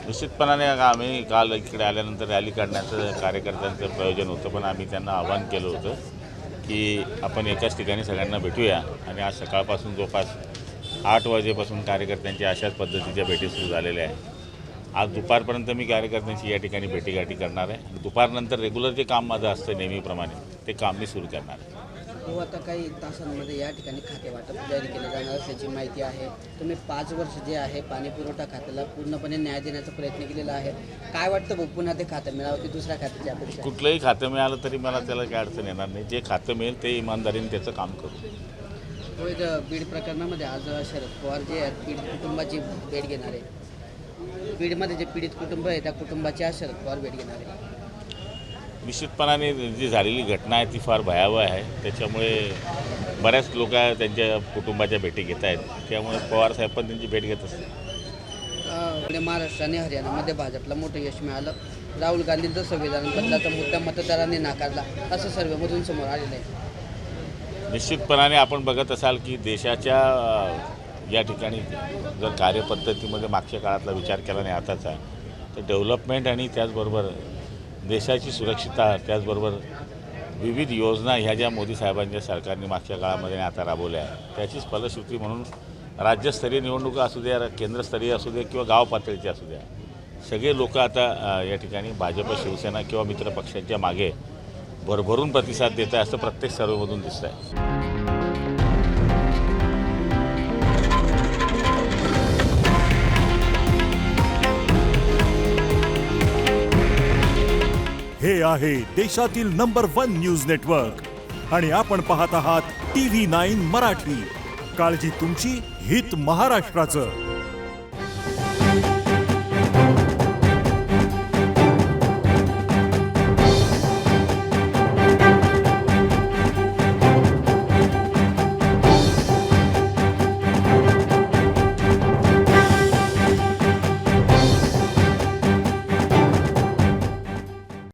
निश्चितपणाने आम्ही काल इकडे आल्यानंतर रॅली काढण्याचं कार्यकर्त्यांचं प्रयोजन होतं, पण आम्ही त्यांना आवाहन केलं होतं की आपण एकाच ठिकाणी सगळ्यांना भेटूया. आणि आज सकाळपासून जवळपास 8 वाजेपासून कार्यकर्त्यांच्या अशाच पद्धतीच्या भेटी सुरू झालेल्या आहे. आज दुपारपर्यंत मी कार्यकर्त्यांची या ठिकाणी भेटीगाठी करणार आहे आणि दुपारनंतर रेग्युलर जे काम माझं असतं नेहमीप्रमाणे ते काम मी सुरू करणार आहे. हो, आता काही तासांमध्ये या ठिकाणी खाते वाटप जारी केलं जाणार असल्याची माहिती आहे. तुम्ही 5 वर्ष जे आहे पाणी पुरवठा खात्याला पूर्णपणे न्याय देण्याचा प्रयत्न केलेला आहे. काय वाटतं भाऊ, पुन्हा ते खातं मिळावं की दुसऱ्या खात्याची अपेक्षा? कुठलंही खातं मिळालं तरी मला त्याला काही अडचण येणार नाही. जे खातं मिळेल ते इमानदारीने त्याचं काम करू. होय, बीड प्रकरणामध्ये आज शरद पवार जे आहेत पीडित कुटुंबाची भेट घेणार आहे. बीडमध्ये जे पीडित कुटुंब आहे त्या कुटुंबाची आज शरद पवार भेट घेणार आहे. निश्चितपणाने जी झालेली घटना आहे ती फार भयावह आहे. त्याच्यामुळे बऱ्याच लोक त्यांच्या कुटुंबाच्या भेटी घेत आहेत. त्यामुळे पवारसाहेब पण त्यांची भेट घेत असतात. महाराष्ट्र आणि हरियाणामध्ये भाजपला मोठं यश मिळालं. राहुल गांधींचं संविधान बदलाचा मुद्दा मतदारांनी नाकारला असं सर्वेमधून समोर आलेलं आहे. निश्चितपणाने आपण बघत असाल की देशाच्या या ठिकाणी जर कार्यपद्धतीमध्ये मागच्या काळातला विचार केला नाही आताचा, तर डेव्हलपमेंट आणि त्याचबरोबर देशाची सुरक्षितता, त्याचबरोबर विविध योजना ह्या ज्या मोदी साहेबांच्या सरकारने मागच्या काळामध्ये आता राबवल्या आहे त्याचीच फलश्रुती म्हणून राज्यस्तरीय निवडणुका असू द्या, केंद्रस्तरीय असू द्या किंवा गाव पातळीचे असू द्या, सगळे लोक आता या ठिकाणी भाजप, शिवसेना किंवा मित्रपक्षांच्या मागे भरभरून प्रतिसाद देत आहे असं प्रत्येक सर्वेमधून दिसतं आहे. हे आहे देशातील नंबर 1 न्यूज नेटवर्क आणि आपण पाहत आहात TV9 मराठी. काळजी तुमची, हित महाराष्ट्राचं.